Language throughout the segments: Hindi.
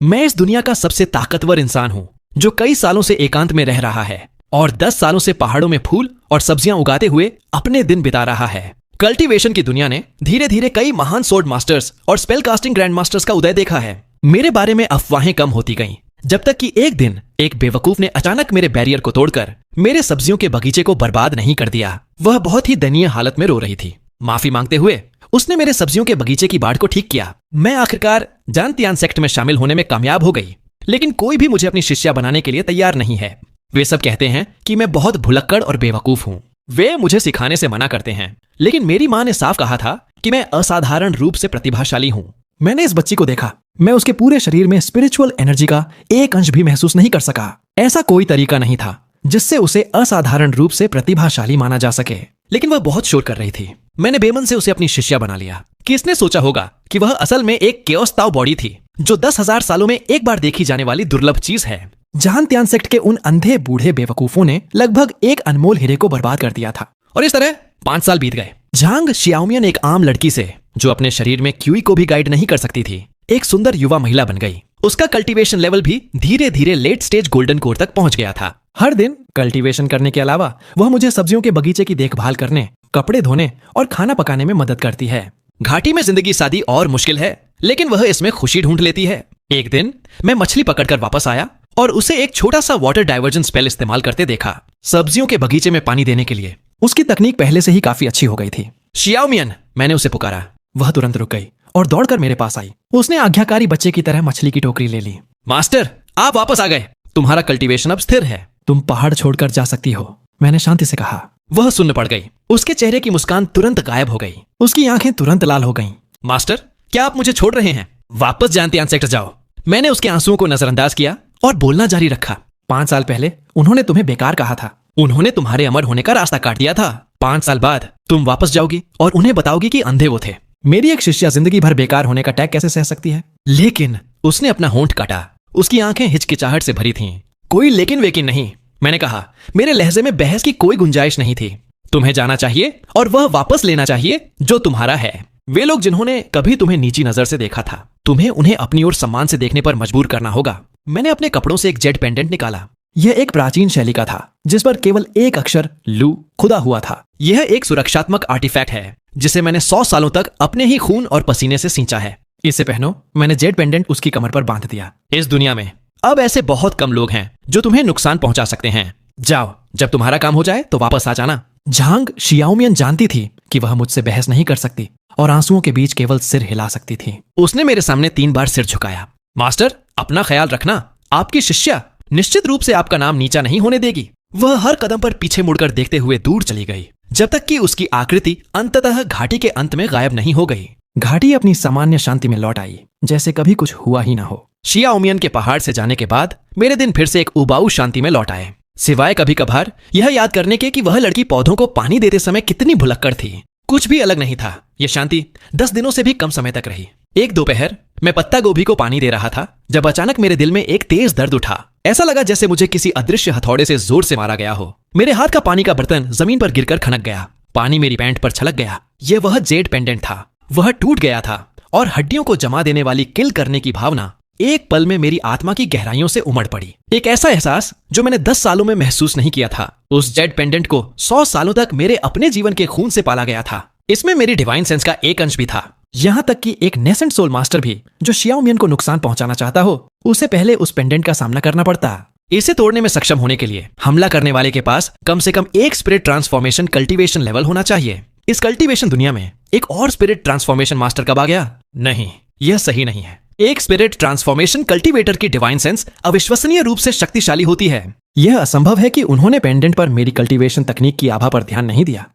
मैं इस दुनिया का सबसे ताकतवर इंसान हूँ जो कई सालों से एकांत में रह रहा है और 10 सालों से पहाड़ों में फूल और सब्जियां उगाते हुए अपने दिन बिता रहा है। कल्टीवेशन की दुनिया ने धीरे धीरे कई महान सोर्ड मास्टर्स और स्पेल कास्टिंग ग्रैंड मास्टर्स का उदय देखा है। मेरे बारे में अफवाहें कम होती गईं, जब तक कि एक दिन एक बेवकूफ ने अचानक मेरे बैरियर को तोड़कर मेरे सब्जियों के बगीचे को बर्बाद नहीं कर दिया। वह बहुत ही दयनीय हालत में रो रही थी। माफी मांगते हुए उसने मेरे सब्जियों के बगीचे की बाढ़ को ठीक किया। मैं आखिरकार जानतियान सेक्ट में शामिल होने में कामयाब हो गई, लेकिन कोई भी मुझे अपनी शिष्या बनाने के लिए तैयार नहीं है। वे सब कहते हैं कि मैं बहुत भुलक्कड़ और बेवकूफ हूँ। वे मुझे सिखाने से मना करते हैं, लेकिन मेरी माँ ने साफ कहा था कि मैं असाधारण रूप से प्रतिभाशाली हूँ। मैंने इस बच्ची को देखा। मैं उसके पूरे शरीर में स्पिरिचुअल एनर्जी का एक अंश भी महसूस नहीं कर सका। ऐसा कोई तरीका नहीं था जिससे उसे असाधारण रूप से प्रतिभाशाली माना जा सके, लेकिन वह बहुत शोर कर रही थी। मैंने बेमन से उसे अपनी शिष्या बना लिया। किसने सोचा होगा कि वह असल में एक केओस ताओ बॉडी थी, जो 10,000 सालों में एक बार देखी जाने वाली दुर्लभ चीज है। जानतियान सेक्ट के उन अंधे बूढ़े बेवकूफों ने लगभग एक अनमोल हीरे को बर्बाद कर दिया था। और इस तरह 5 साल बीत गए। झांग शियाओमियन एक आम लड़की से, जो अपने शरीर में क्यूई को भी गाइड नहीं कर सकती थी, एक सुंदर युवा महिला बन गई। उसका कल्टीवेशन लेवल भी धीरे धीरे लेट स्टेज गोल्डन कोर तक पहुंच गया था। हर दिन कल्टीवेशन करने के अलावा वह मुझे सब्जियों के बगीचे की देखभाल करने, कपड़े धोने और खाना पकाने में मदद करती है। घाटी में जिंदगी सादी और मुश्किल है, लेकिन वह इसमें खुशी ढूंढ लेती है। एक दिन मैं मछली पकड़कर वापस आया और उसे एक छोटा सा वाटर डाइवर्जन स्पेल इस्तेमाल करते देखा, सब्जियों के बगीचे में पानी देने के लिए। उसकी तकनीक पहले से ही काफी अच्छी हो गई थी। शियाओमियन, मैंने उसे पुकारा। वह तुरंत रुक गई और दौड़कर मेरे पास आई। उसने आज्ञाकारी बच्चे की तरह मछली की टोकरी ले ली। मास्टर, आप वापस आ गए। तुम्हारा कल्टीवेशन अब स्थिर है। तुम पहाड़ छोड़कर जा सकती हो, मैंने शांति से कहा। वह सुन्न पड़ गई। उसके चेहरे की मुस्कान तुरंत गायब हो गई। उसकी आंखें तुरंत लाल हो गईं। मास्टर, क्या आप मुझे छोड़ रहे हैं? वापस जानतियान सेक्टर जाओ। मैंने उसके आंसुओं को नजरअंदाज किया और बोलना जारी रखा। 5 साल पहले उन्होंने तुम्हें बेकार कहा था। उन्होंने तुम्हारे अमर होने का रास्ता काट दिया था। 5 साल बाद तुम वापस जाओगी और उन्हें बताओगी कि अंधे वो थे। मेरी एक शिष्या जिंदगी भर बेकार होने का टैग कैसे सह सकती है? लेकिन उसने अपना होंठ काटा। उसकी आंखें हिचकिचाहट से भरी थीं। कोई लेकिन वेकिन नहीं, मैंने कहा। मेरे लहजे में बहस की कोई गुंजाइश नहीं थी। तुम्हें जाना चाहिए और वह वापस लेना चाहिए जो तुम्हारा है। वे लोग जिन्होंने कभी तुम्हें नीची नजर से देखा था, तुम्हें उन्हें अपनी ओर सम्मान से देखने पर मजबूर करना होगा। मैंने अपने कपड़ों से एक जेड पेंडेंट निकाला। यह एक प्राचीन शैली का था, जिस पर केवल एक अक्षर लू खुदा हुआ था। यह एक सुरक्षात्मक आर्टिफैक्ट है जिसे मैंने 100 सालों तक अपने ही खून और पसीने से सींचा है। इसे पहनो। मैंने जेड पेंडेंट उसकी कमर पर बांध दिया। इस दुनिया में अब ऐसे बहुत कम लोग हैं जो तुम्हें नुकसान पहुंचा सकते हैं। जाओ, जब तुम्हारा काम हो जाए तो वापस आ जाना। झांग शियाओमियन जानती थी कि वह मुझसे बहस नहीं कर सकती और आंसुओं के बीच केवल सिर हिला सकती थी। उसने मेरे सामने 3 बार सिर झुकाया। मास्टर, अपना ख्याल रखना। आपकी शिष्या निश्चित रूप से आपका नाम नीचा नहीं होने देगी। वह हर कदम पर पीछे मुड़कर देखते हुए दूर चली गई, जब तक कि उसकी आकृति अंततः घाटी के अंत में गायब नहीं हो गई। घाटी अपनी सामान्य शांति में लौट आई, जैसे कभी कुछ हुआ ही ना हो। शियाओमियन के पहाड़ से जाने के बाद मेरे दिन फिर से एक उबाऊ शांति में लौट आए, सिवाय कभी कभार यह याद करने के कि वह लड़की पौधों को पानी देते समय कितनी भुलक्कड़ थी। कुछ भी अलग नहीं था। यह शांति 10 दिनों से भी कम समय तक रही। एक दोपहर मैं पत्ता गोभी को पानी दे रहा था जब अचानक मेरे दिल में एक तेज दर्द उठा। ऐसा लगा जैसे मुझे किसी अदृश्य हथौड़े से जोर से मारा गया हो। मेरे हाथ का पानी का बर्तन जमीन पर गिरकर खनक गया। पानी मेरी पैंट पर छलक गया। यह वह जेड पेंडेंट था। वह टूट गया था और हड्डियों को जमा देने वाली किल करने की भावना एक पल में मेरी आत्मा की गहराइयों से उमड़ पड़ी। एक ऐसा एहसास जो मैंने 10 सालों में महसूस नहीं किया था। उस जेड पेंडेंट को 100 सालों तक मेरे अपने जीवन के खून से पाला गया था। इसमें मेरी डिवाइन सेंस का एक अंश भी था। यहाँ तक कि एक नेसेंट सोल मास्टर भी जो शियाओमियन को नुकसान पहुंचाना चाहता हो, उसे पहले उस पेंडेंट का सामना करना पड़ता। इसे तोड़ने में सक्षम होने के लिए हमला करने वाले के पास कम से कम एक स्पिरिट ट्रांसफॉर्मेशन कल्टीवेशन लेवल होना चाहिए। इस कल्टीवेशन दुनिया में एक और स्पिरिट ट्रांसफॉर्मेशन मास्टर कब आ गया? नहीं, यह सही नहीं है। एक स्पिरिट ट्रांसफॉर्मेशन कल्टीवेटर की डिवाइन सेंस अविश्वसनीय रूप से शक्तिशाली होती है। यह असंभव है कि उन्होंने पेंडेंट पर मेरी कल्टीवेशन तकनीक की आभा पर ध्यान नहीं दिया।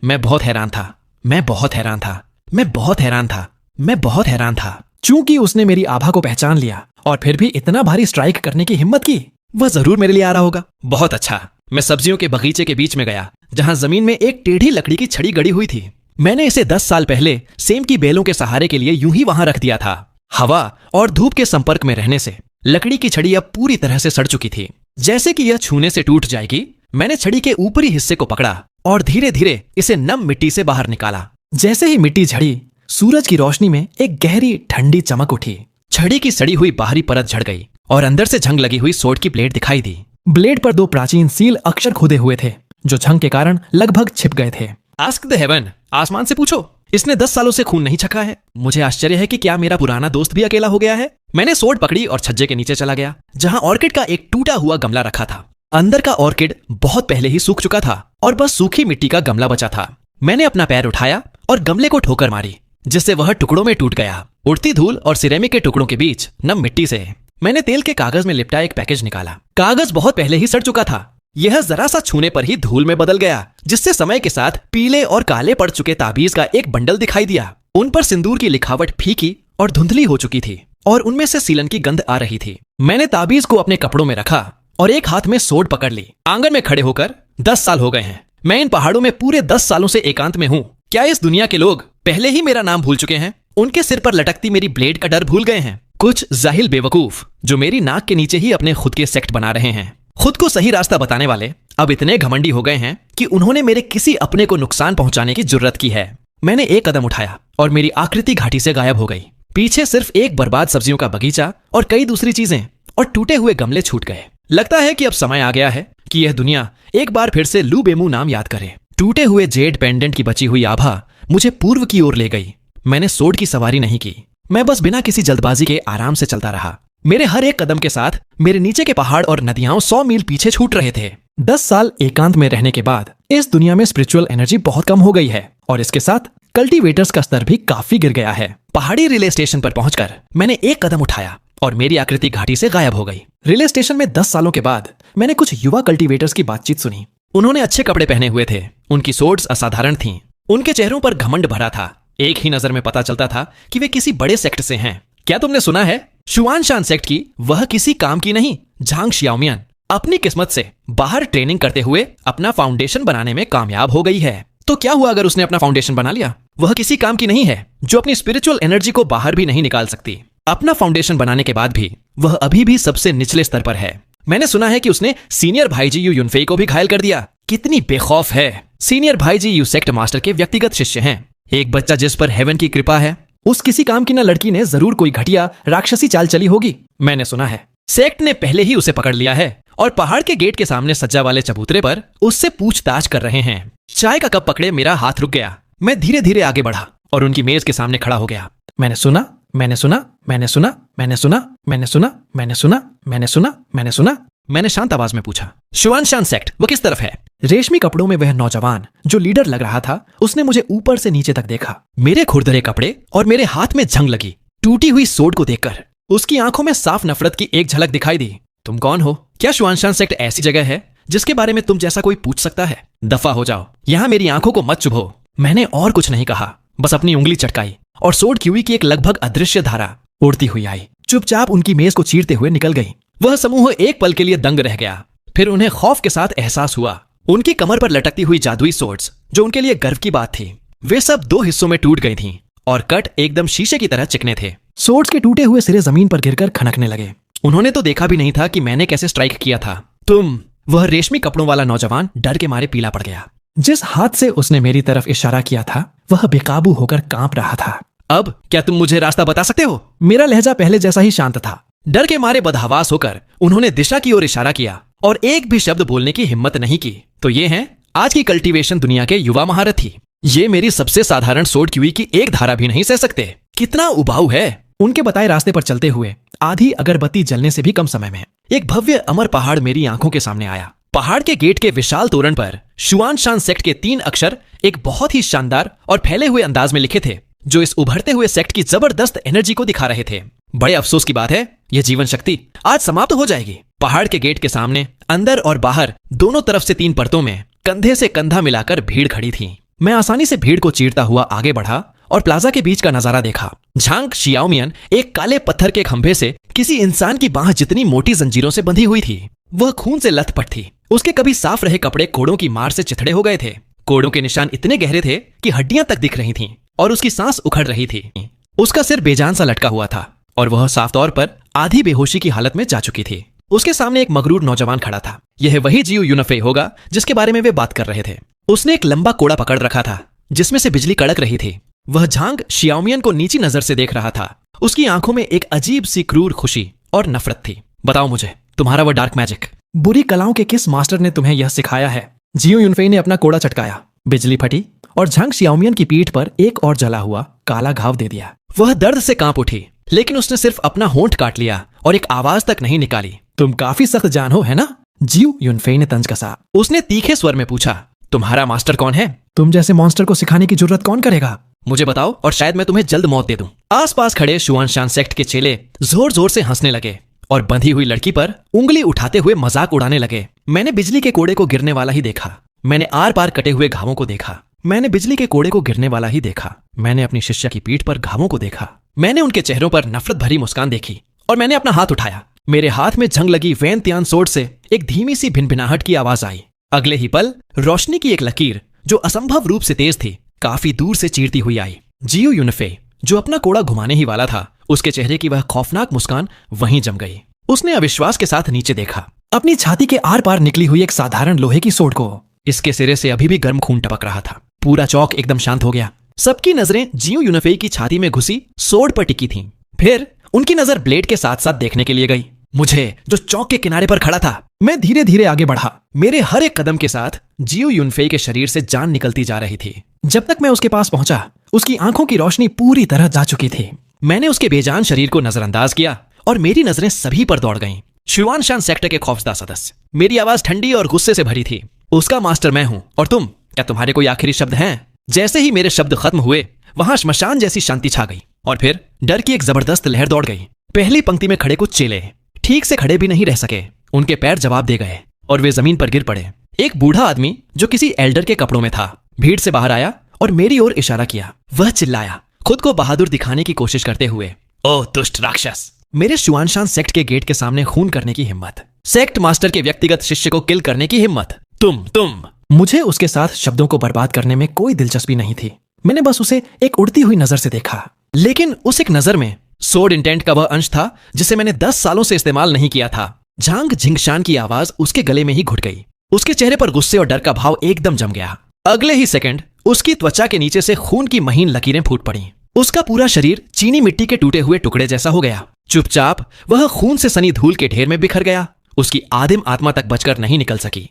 मैं बहुत हैरान था। मैं बहुत हैरान था। मैं बहुत हैरान था। मैं बहुत हैरान था। चूंकि उसने मेरी आभा को पहचान लिया और फिर भी इतना भारी स्ट्राइक करने की हिम्मत की, वह जरूर मेरे लिए आ रहा होगा। बहुत अच्छा। मैं सब्जियों के बगीचे के बीच में गया, जहां जमीन में एक टेढ़ी लकड़ी की छड़ी गड़ी हुई थी। मैंने इसे 10 साल पहले सेम की बेलों के सहारे के लिए यूं ही वहां रख दिया था। हवा और धूप के संपर्क में रहने से लकड़ी की छड़ी अब पूरी तरह से सड़ चुकी थी। जैसे कि यह छूने से टूट जाएगी, मैंने छड़ी के ऊपरी हिस्से को पकड़ा और धीरे धीरे इसे नम मिट्टी से बाहर निकाला। जैसे ही मिट्टी झड़ी, सूरज की रोशनी में एक गहरी ठंडी चमक उठी। छड़ी की सड़ी हुई बाहरी परत झड़ गई और अंदर से जंग लगी हुई सोड की ब्लेड दिखाई दी। ब्लेड पर 2 प्राचीन सील अक्षर खुदे हुए थे जो जंग के कारण लगभग छिप गए थे। आस्क द हेवन, आसमान से पूछो, इसने 10 सालों से खून नहीं छका है। मुझे आश्चर्य है कि क्या मेरा पुराना दोस्त भी अकेला हो गया है। मैंने सोड पकड़ी और छज्जे के नीचे चला गया जहां ऑर्किड का एक टूटा हुआ गमला रखा था। अंदर का ऑर्किड बहुत पहले ही सूख चुका था और बस सूखी मिट्टी का गमला बचा था। मैंने अपना पैर उठाया और गमले को ठोकर मारी जिससे वह टुकड़ों में टूट गया। उड़ती धूल और सिरेमिक के टुकड़ों के बीच नम मिट्टी से मैंने तेल के कागज में लिपटा एक पैकेज निकाला। कागज बहुत पहले ही सड़ चुका था। यह जरा सा छूने पर ही धूल में बदल गया जिससे समय के साथ पीले और काले पड़ चुके ताबीज का एक बंडल दिखाई दिया। उन पर सिंदूर की लिखावट फीकी और धुंधली हो चुकी थी और उनमें से सीलन की गंध आ रही थी। मैंने ताबीज को अपने कपड़ों में रखा और एक हाथ में सोड पकड़ ली। आंगन में खड़े होकर 10 साल हो गए हैं। मैं इन पहाड़ों में पूरे 10 सालों से एकांत में हूँ। क्या इस दुनिया के लोग पहले ही मेरा नाम भूल चुके हैं? उनके सिर पर लटकती मेरी ब्लेड का डर भूल गए हैं। कुछ जाहिल बेवकूफ जो मेरी नाक के नीचे ही अपने खुद के सेक्ट बना रहे हैं। खुद को सही रास्ता बताने वाले अब इतने घमंडी हो गए हैं कि उन्होंने मेरे किसी अपने को नुकसान पहुंचाने की जुर्रत की है। मैंने एक कदम उठाया और मेरी आकृति घाटी से गायब हो गई। पीछे सिर्फ एक बर्बाद सब्जियों का बगीचा और कई दूसरी चीजें और टूटे हुए गमले छूट गए। लगता है कि अब समय आ गया है कि यह दुनिया एक बार फिर से लू बेमू नाम याद करे। टूटे हुए जेड पेंडेंट की बची हुई आभा मुझे पूर्व की ओर ले गई। मैंने सोड की सवारी नहीं की। मैं बस बिना किसी जल्दबाजी के आराम से चलता रहा। मेरे हर एक कदम के साथ मेरे नीचे के पहाड़ और नदियां 100 मील पीछे छूट रहे थे। 10 साल एकांत में रहने के बाद इस दुनिया में स्पिरिचुअल एनर्जी बहुत कम हो गई है और इसके साथ कल्टीवेटर्स का स्तर भी काफी गिर गया है। पहाड़ी रिले स्टेशन पर पहुंचकर मैंने एक कदम उठाया और मेरी आकृति घाटी से गायब हो गई। रिले स्टेशन में 10 सालों के बाद मैंने कुछ युवा कल्टीवेटर्स की बातचीत सुनी। उन्होंने अच्छे कपड़े पहने हुए थे। उनकी सोड्स असाधारण थीं। उनके चेहरों पर घमंड भरा था। एक ही नजर में पता चलता था कि वे किसी बड़े सेक्ट से हैं। क्या तुमने सुना है? शुआनशान सेक्ट की वह किसी काम की नहीं, झांग शियाओमियन अपनी किस्मत से बाहर ट्रेनिंग करते हुए अपना फाउंडेशन बनाने में कामयाब हो गई है। तो क्या हुआ अगर उसने अपना फाउंडेशन बना लिया? वह किसी काम की नहीं है जो अपनी स्पिरिचुअल एनर्जी को बाहर भी नहीं निकाल सकती। अपना फाउंडेशन बनाने के बाद भी वह अभी भी सबसे निचले स्तर पर है। मैंने सुना है कि उसने सीनियर भाई जी यू युनफेई को भी घायल कर दिया। कितनी बेखौफ है। सीनियर भाई जी यू सेक्ट मास्टर के व्यक्तिगत शिष्य हैं। एक बच्चा जिस पर हेवन की कृपा है। उस किसी काम की न लड़की ने जरूर कोई घटिया राक्षसी चाल चली होगी। मैंने सुना है सेक्ट ने पहले ही उसे पकड़ लिया है और पहाड़ के गेट के सामने सज्जा वाले चबूतरे पर उससे पूछताछ कर रहे हैं। चाय का कप पकड़े मेरा हाथ रुक गया। मैं धीरे धीरे आगे बढ़ा और उनकी मेज के सामने खड़ा हो गया। मैंने सुना, मैंने सुना, मैंने सुना, मैंने सुना, मैंने सुना, मैंने सुना, मैंने सुना, मैंने सुना। मैंने शांत आवाज में पूछा, शुआनशान सेक्ट वो किस तरफ है? रेशमी कपड़ों में वह नौजवान जो लीडर लग रहा था उसने मुझे ऊपर से नीचे तक देखा। मेरे खुरदरे कपड़े और मेरे हाथ में जंग लगी टूटी हुई सोड को देखकर उसकी आंखों में साफ नफरत की एक झलक दिखाई दी। तुम कौन हो? क्या शुआनशान सेक्ट ऐसी जगह है जिसके बारे में तुम जैसा कोई पूछ सकता है? दफा हो जाओ, यहाँ मेरी आंखों को मत चुभो। मैंने और कुछ नहीं कहा, बस अपनी उंगली चटकाई और सोड क्यूई की एक लगभग अदृश्य धारा उड़ती हुई आई। चुपचाप उनकी मेज को चीरते हुए निकल गई। वह समूह एक पल के लिए दंग रह गया। फिर उन्हें खौफ के साथ एहसास हुआ। उनकी कमर पर लटकती हुई जादुई सोड्स जो उनके लिए गर्व की बात थी वे सब 2 हिस्सों में टूट गई थीं और कट एकदम शीशे की तरह चिकने थे। सोड्स के टूटे हुए सिरे जमीन पर गिरकर खनकने लगे। उन्होंने तो देखा भी नहीं था कि मैंने कैसे स्ट्राइक किया था। तुम? वह रेशमी कपड़ों वाला नौजवान डर के मारे पीला पड़ गया। जिस हाथ से उसने मेरी तरफ इशारा किया था वह बेकाबू होकर कांप रहा था। अब क्या तुम मुझे रास्ता बता सकते हो? मेरा लहजा पहले जैसा ही शांत था। डर के मारे बदहवास होकर उन्होंने दिशा की ओर इशारा किया और एक भी शब्द बोलने की हिम्मत नहीं की। तो ये हैं आज की कल्टीवेशन दुनिया के युवा महारथी। ये मेरी सबसे साधारण सोड क्यूई की एक धारा भी नहीं सह सकते। कितना उबाऊ है। उनके बताए रास्ते पर चलते हुए आधी अगरबत्ती जलने से भी कम समय में एक भव्य अमर पहाड़ मेरी आंखों के सामने आया। पहाड़ के गेट के विशाल तोरण पर शुआनशान सेक्ट के 3 अक्षर एक बहुत ही शानदार और फैले हुए अंदाज में लिखे थे जो इस उभरते हुए सेक्ट की जबरदस्त एनर्जी को दिखा रहे थे। बड़े अफसोस की बात है यह जीवन शक्ति आज समाप्त हो जाएगी। पहाड़ के गेट के सामने अंदर और बाहर दोनों तरफ से 3 परतों में कंधे से कंधा मिलाकर भीड़ खड़ी थी। मैं आसानी से भीड़ को चीरता हुआ आगे बढ़ा और प्लाजा के बीच का नजारा देखा। झांग शियाओमियन एक काले पत्थर के खंभे से किसी इंसान की बांह जितनी मोटी जंजीरों से बंधी हुई थी। वह खून से लथपथ थी। उसके कभी साफ रहे कपड़े कोड़ों की मार से चिथड़े हो गए थे। कोड़ों के निशान इतने गहरे थे कि हड्डियां तक दिख रही थीं और उसकी सांस उखड़ रही थी। उसका सिर बेजान सा लटका हुआ था और वह साफ तौर पर आधी बेहोशी की हालत में जा चुकी थी। उसके सामने एक मगरूर नौजवान खड़ा था। यह वही जियू युनफेई होगा जिसके बारे में वे बात कर रहे थे। उसने एक लंबा कोड़ा पकड़ रखा था जिसमें से बिजली कड़क रही थी। वह झांग शियाओमियन को नीची नजर से देख रहा था उसकी आंखों में एक अजीब सी क्रूर खुशी और नफरत थी। बताओ मुझे तुम्हारा वो डार्क मैजिक, बुरी कलाओं के किस मास्टर ने तुम्हें यह सिखाया है? जियो यूनफेई ने अपना कोड़ा चटकाया, बिजली फटी और झांग शियाओमियन की पीठ पर एक और जला हुआ काला घाव दे दिया। वह दर्द से कांप उठी, लेकिन उसने सिर्फ अपना होंठ काट लिया और एक आवाज तक नहीं निकाली। तुम काफी सख्त जान हो, है ना? जियो यूनफेई ने तंज कसा। उसने तीखे स्वर में पूछा, तुम्हारा मास्टर कौन है? तुम जैसे मॉन्स्टर को सिखाने की जरूरत कौन करेगा? मुझे बताओ और शायद मैं तुम्हें जल्द मौत दे दूं। आसपास खड़े शुआनशान सेक्ट के चेले जोर जोर से हंसने लगे और बंधी हुई लड़की पर उंगली उठाते हुए मजाक उड़ाने लगे। मैंने बिजली के कोड़े को गिरने वाला ही देखा। मैंने आर पार कटे हुए घावों को देखा। मैंने बिजली के कोड़े को गिरने वाला ही देखा। मैंने अपनी शिष्या की पीठ पर घावों को देखा। मैंने उनके चेहरों पर नफरत भरी मुस्कान देखी और मैंने अपना हाथ उठाया। मेरे हाथ में जंग लगी वैन तियान सोर्ड से एक धीमी सी भिनभिनाहट की आवाज आई। अगले ही पल रोशनी की एक लकीर जो असंभव रूप से तेज थी काफी दूर से चीरती हुई आई। जियो यूनफेई जो अपना कोड़ा घुमाने ही वाला था, उसके चेहरे की वह खौफनाक मुस्कान वहीं जम गई। उसने अविश्वास के साथ नीचे देखा, अपनी छाती के आर पार निकली हुई एक साधारण लोहे की सोड को। इसके सिरे से अभी भी गर्म खून टपक रहा था। पूरा चौक एकदम शांत हो गया। सबकी नजरें जियो यूनफेई की छाती में घुसी सोड पर टिकी थीं। फिर उनकी नजर ब्लेड के साथ साथ देखने के लिए गई मुझे, जो चौक के किनारे पर खड़ा था। मैं धीरे धीरे आगे बढ़ा। मेरे हर एक कदम के साथ जियो यूनफेई के शरीर से जान निकलती जा रही थी। जब तक मैं उसके पास पहुंचा, उसकी आंखों की रोशनी पूरी तरह जा चुकी थी। मैंने उसके बेजान शरीर को नजरअंदाज किया और मेरी नजरें सभी पर दौड़ गईं। शुआनशान सेक्टर के खौफजदा सदस्य। मेरी आवाज ठंडी और गुस्से से भरी थी। उसका मास्टर मैं हूं और तुम, क्या तुम्हारे कोई आखिरी शब्द हैं? जैसे ही मेरे शब्द खत्म हुए, वहां श्मशान जैसी शांति छा गई और फिर डर की एक जबरदस्त लहर दौड़ गई। पहली पंक्ति में खड़े कुछ चेले ठीक से खड़े भी नहीं रह सके। उनके पैर जवाब दे गए और वे जमीन पर गिर पड़े। एक बूढ़ा आदमी जो किसी एल्डर के कपड़ों में था भीड़ से बाहर आया और मेरी ओर इशारा किया। वह चिल्लाया, खुद को बहादुर दिखाने की कोशिश करते हुए, ओह दुष्ट राक्षस! मेरे शुआनशान सेक्ट के गेट के सामने खून करने की हिम्मत, सेक्ट मास्टर के व्यक्तिगत शिष्य को किल करने की हिम्मत। तुम मुझे उसके साथ शब्दों को बर्बाद करने में कोई दिलचस्पी नहीं थी। मैंने बस उसे एक उड़ती हुई नजर से देखा, लेकिन उस एक नजर में सोड इंटेंट का वह अंश था जिसे मैंने 10 सालों से इस्तेमाल नहीं किया था। झांग झिंगशान की आवाज उसके गले में ही घुट गई। उसके चेहरे पर गुस्से और डर का भाव एकदम जम गया। अगले ही सेकंड उसकी त्वचा के नीचे से खून की महीन लकीरें फूट पड़ी। उसका पूरा शरीर चीनी मिट्टी के टूटे हुए टुकड़े जैसा हो गया। चुपचाप वह खून से सनी धूल के ढेर में बिखर गया। उसकी आदिम आत्मा तक बचकर नहीं निकल सकी।